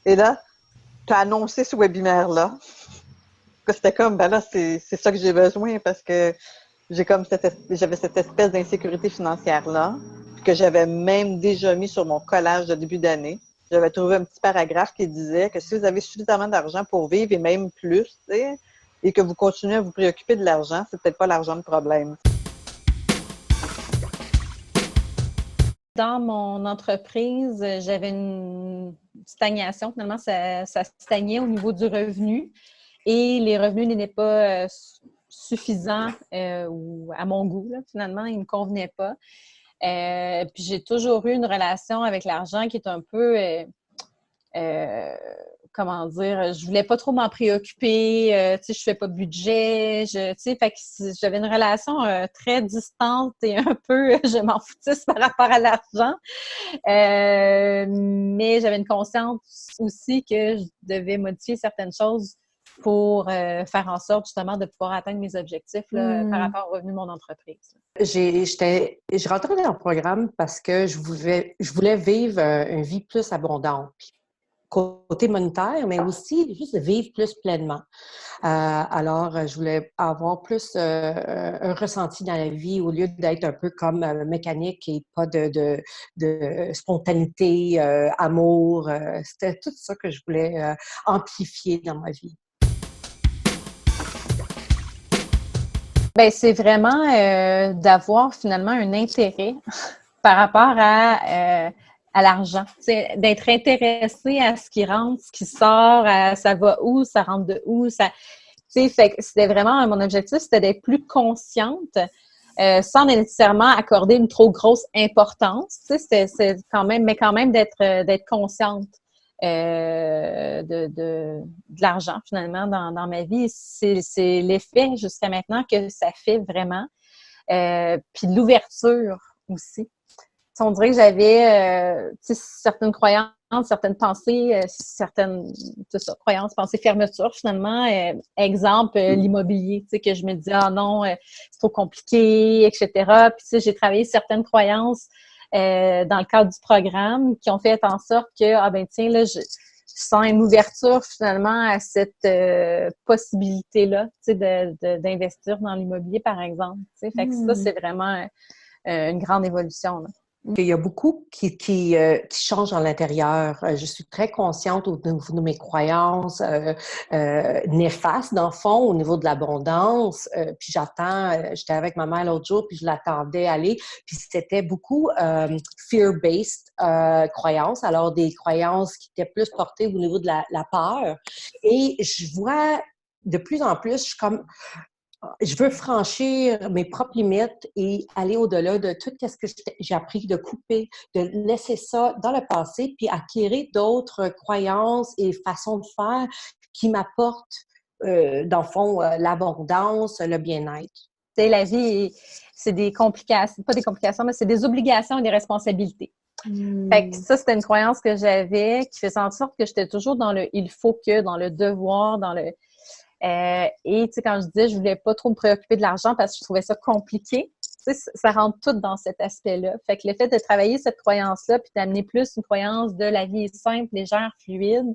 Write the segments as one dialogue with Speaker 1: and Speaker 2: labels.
Speaker 1: Et là, tu as annoncé ce webinaire-là, que c'était comme, ben là, c'est ça que j'ai besoin parce que j'avais cette espèce d'insécurité financière-là, que j'avais même déjà mis sur mon collage de début d'année. J'avais trouvé un petit paragraphe qui disait que si vous avez suffisamment d'argent pour vivre et même plus, tu sais, et que vous continuez à vous préoccuper de l'argent, c'est peut-être pas l'argent le problème.
Speaker 2: Dans mon entreprise, j'avais une stagnation. Finalement, ça stagnait au niveau du revenu et les revenus n'étaient pas suffisants ou à mon goût. Là, finalement, ils ne me convenaient pas. Puis j'ai toujours eu une relation avec l'argent qui est un peu euh, comment dire, je voulais pas trop m'en préoccuper, tu sais, je fais pas de budget, tu sais, fait que j'avais une relation très distante et un peu, je m'en foutisse par rapport à l'argent, mais j'avais une conscience aussi que je devais modifier certaines choses pour faire en sorte justement de pouvoir atteindre mes objectifs là, par
Speaker 3: Hmm.
Speaker 2: rapport au revenu de mon entreprise.
Speaker 3: Je rentrais dans le programme parce que je voulais vivre une vie plus abondante. Puis, côté monétaire, mais aussi juste vivre plus pleinement. Alors, je voulais avoir plus un ressenti dans la vie au lieu d'être un peu comme mécanique et pas de spontanéité, amour. C'était tout ça que je voulais amplifier dans ma vie.
Speaker 2: Ben, c'est vraiment d'avoir finalement un intérêt par rapport à l'argent. C'est d'être intéressé à ce qui rentre, ce qui sort, ça va où, ça rentre de où, ça. Fait que c'était vraiment mon objectif, c'était d'être plus consciente. Sans nécessairement accorder une trop grosse importance, c'est quand même, mais quand même d'être consciente de l'argent finalement dans ma vie. C'est l'effet jusqu'à maintenant que ça fait vraiment. Puis l'ouverture aussi. T'sais, on dirait que j'avais certaines croyances, certaines pensées, certaines croyances, pensées, fermetures finalement. Exemple, l'immobilier, que je me disais, ah non, c'est trop compliqué, etc. Puis j'ai travaillé certaines croyances dans le cadre du programme qui ont fait en sorte que, ah ben tiens, là, je sens une ouverture finalement à cette possibilité-là, d'investir dans l'immobilier, par exemple. Fait que ça, c'est vraiment une grande évolution, là.
Speaker 3: Il y a beaucoup qui changent à l'intérieur. Je suis très consciente au niveau de mes croyances néfastes, dans le fond, au niveau de l'abondance. Puis j'étais avec ma mère l'autre jour, puis je l'attendais aller. Puis c'était beaucoup fear-based croyances, alors des croyances qui étaient plus portées au niveau de la peur. Et je vois de plus en plus, je suis comme je veux franchir mes propres limites et aller au-delà de tout ce que j'ai appris, de couper, de laisser ça dans le passé, puis acquérir d'autres croyances et façons de faire qui m'apportent, dans le fond, l'abondance, le bien-être.
Speaker 2: Tu sais, la vie, c'est des complications, pas des complications, mais c'est des obligations et des responsabilités. Fait que ça, c'était une croyance que j'avais qui faisait en sorte que j'étais toujours dans le il faut que, dans le devoir, dans le et tu sais, quand je disais je voulais pas trop me préoccuper de l'argent parce que je trouvais ça compliqué, tu sais, ça rentre tout dans cet aspect-là. Fait que le fait de travailler cette croyance-là puis d'amener plus une croyance de la vie est simple, légère, fluide,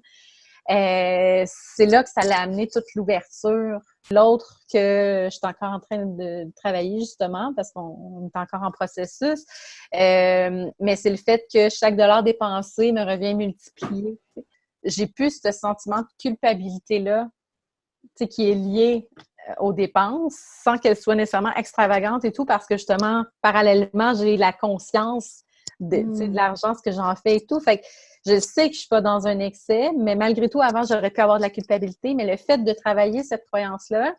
Speaker 2: c'est là que ça l'a amené toute l'ouverture. L'autre que je suis encore en train de travailler justement parce qu'on est encore en processus, mais c'est le fait que chaque dollar dépensé me revient multiplié. J'ai plus ce sentiment de culpabilité-là qui est liée aux dépenses sans qu'elle soit nécessairement extravagante et tout parce que justement, parallèlement, j'ai la conscience de l'argent, ce que j'en fais et tout. Fait que je sais que je suis pas dans un excès, mais malgré tout, avant, j'aurais pu avoir de la culpabilité. Mais le fait de travailler cette croyance-là,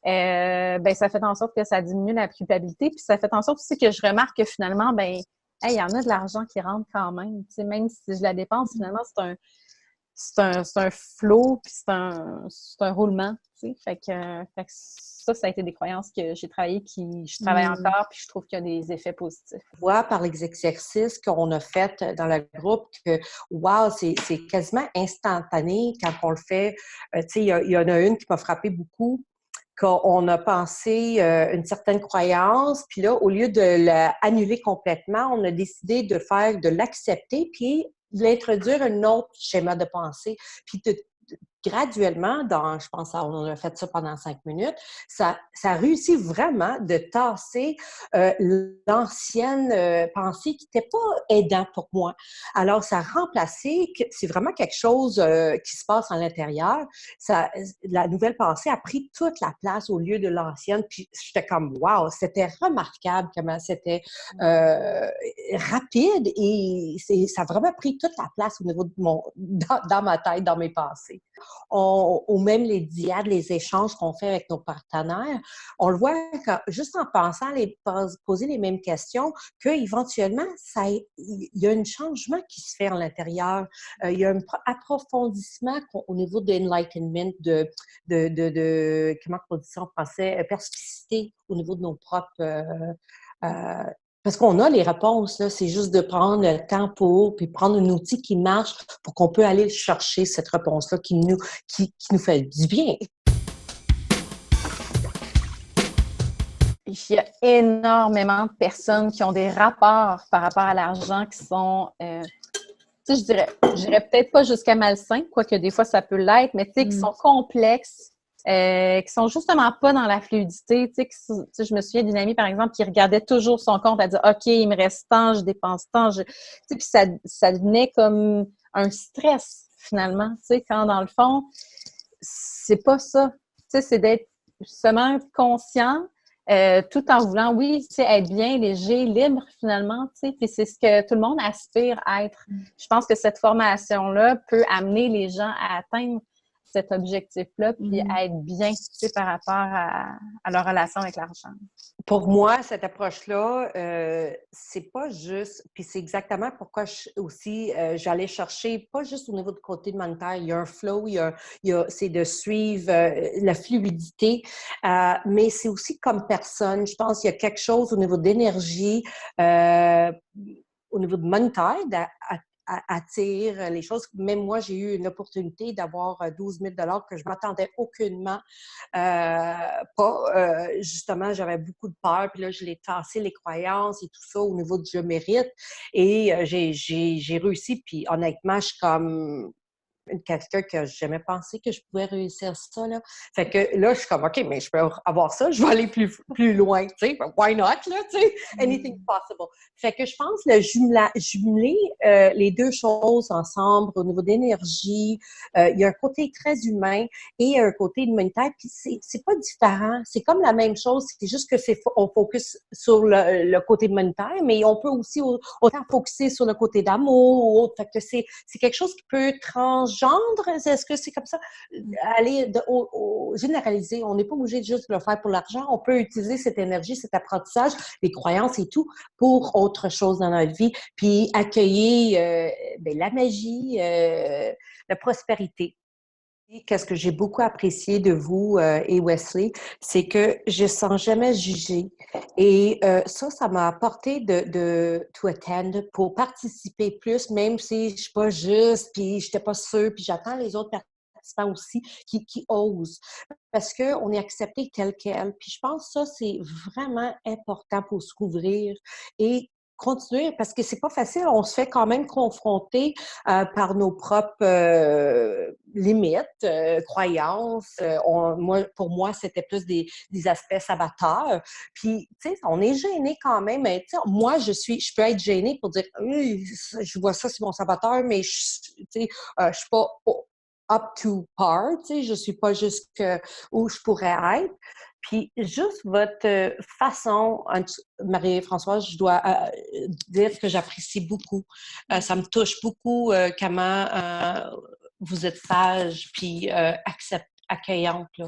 Speaker 2: ben, ça fait en sorte que ça diminue la culpabilité. Puis ça fait en sorte aussi que je remarque que finalement, ben, il y en a de l'argent qui rentre quand même. T'sais, même si je la dépense, finalement, c'est un flow, puis c'est un roulement, tu sais. Fait que ça a été des croyances que j'ai travaillées, je travaille encore, puis je trouve qu'il y a des effets positifs.
Speaker 3: On voit par les exercices qu'on a fait dans le groupe que, wow, c'est quasiment instantané quand on le fait. Tu sais, il y en a une qui m'a frappé beaucoup, qu'on a pensé une certaine croyance, puis là, au lieu de l'annuler complètement, on a décidé de l'accepter, puis d'introduire un autre schéma de pensée, puis graduellement, je pense on a fait ça pendant 5 minutes, ça réussit vraiment de tasser l'ancienne pensée qui n'était pas aidant pour moi. Alors, ça a remplacé, c'est vraiment quelque chose qui se passe à l'intérieur. La nouvelle pensée a pris toute la place au lieu de l'ancienne, puis j'étais comme, wow, c'était remarquable comment c'était rapide et ça a vraiment pris toute la place au niveau de dans ma tête, dans mes pensées. Ou même les diades, les échanges qu'on fait avec nos partenaires, on le voit juste en pensant poser les mêmes questions, qu'éventuellement, il y a un changement qui se fait à l'intérieur. Il y a un approfondissement au niveau de l'enlightenment, comment on dit ça en français, perspicacité au niveau de nos propres... parce qu'on a les réponses, là, c'est juste de prendre le temps puis prendre un outil qui marche pour qu'on peut aller chercher cette réponse-là qui nous fait du bien.
Speaker 2: Il y a énormément de personnes qui ont des rapports par rapport à l'argent qui sont, tu sais, je dirais peut-être pas jusqu'à malsains, quoique des fois ça peut l'être, mais tu sais, qui sont complexes, qui sont justement pas dans la fluidité. Tu sais, je me souviens d'une amie, par exemple, qui regardait toujours son compte, elle disait « OK, il me reste tant, je dépense tant. » Tu sais, puis ça devenait comme un stress, finalement, tu sais, quand dans le fond, c'est pas ça. Tu sais, c'est d'être justement conscient, tout en voulant, oui, tu sais, être bien, léger, libre, finalement, tu sais, puis c'est ce que tout le monde aspire à être. Je pense que cette formation-là peut amener les gens à atteindre cet objectif-là, puis à être bien, tu sais, par rapport à leur relation avec l'argent.
Speaker 3: Pour moi, cette approche-là, c'est pas juste, puis c'est exactement pourquoi j'allais chercher, pas juste au niveau du côté monétaire, il y a un flow, c'est de suivre la fluidité, mais c'est aussi comme personne. Je pense qu'il y a quelque chose au niveau d'énergie, au niveau de monétaire, attire les choses. Même moi, j'ai eu une opportunité d'avoir 12 000 $ que je m'attendais aucunement. Justement, j'avais beaucoup de peur, puis là, je l'ai tassé, les croyances et tout ça au niveau du « je mérite ». Et j'ai réussi, puis honnêtement, je suis comme quelqu'un que j'ai jamais pensé que je pouvais réussir ça, là. Fait que là, je suis comme, OK, mais je peux avoir ça, je vais aller plus loin, tu sais. Why not, là, tu sais? Anything possible. Fait que je pense jumeler les deux choses ensemble au niveau d'énergie, il y a un côté très humain et un côté humanitaire, puis c'est pas différent. C'est comme la même chose, c'est juste que on focus sur le côté humanitaire, mais on peut aussi autant focuser sur le côté d'amour ou autre. Fait que c'est quelque chose qui peut transgendre. Est-ce que c'est comme ça? Aller généraliser. On n'est pas obligé de juste le faire pour l'argent. On peut utiliser cette énergie, cet apprentissage, les croyances et tout pour autre chose dans notre vie. Puis accueillir la magie, la prospérité. Qu'est-ce que j'ai beaucoup apprécié de vous et Wesley, c'est que je ne sens jamais jugée. Et ça m'a apporté to attend, pour participer plus, même si je ne suis pas juste, puis je n'étais pas sûre, puis j'attends les autres participants aussi qui osent. Parce qu'on est accepté tel quel. Puis je pense que ça, c'est vraiment important pour se couvrir et continuer, parce que c'est pas facile, on se fait quand même confronter par nos propres limites, croyances. Pour moi, c'était plus des aspects sabateurs. Puis, tu sais, on est gêné quand même. Mais, moi, je peux être gênée pour dire, je vois ça, c'est mon saboteur, mais je suis pas up to par, tu sais, je suis pas jusqu'à où je pourrais être. Puis juste votre façon, Marie-Françoise, je dois dire que j'apprécie beaucoup. Ça me touche beaucoup comment vous êtes sage puis accueillante, là.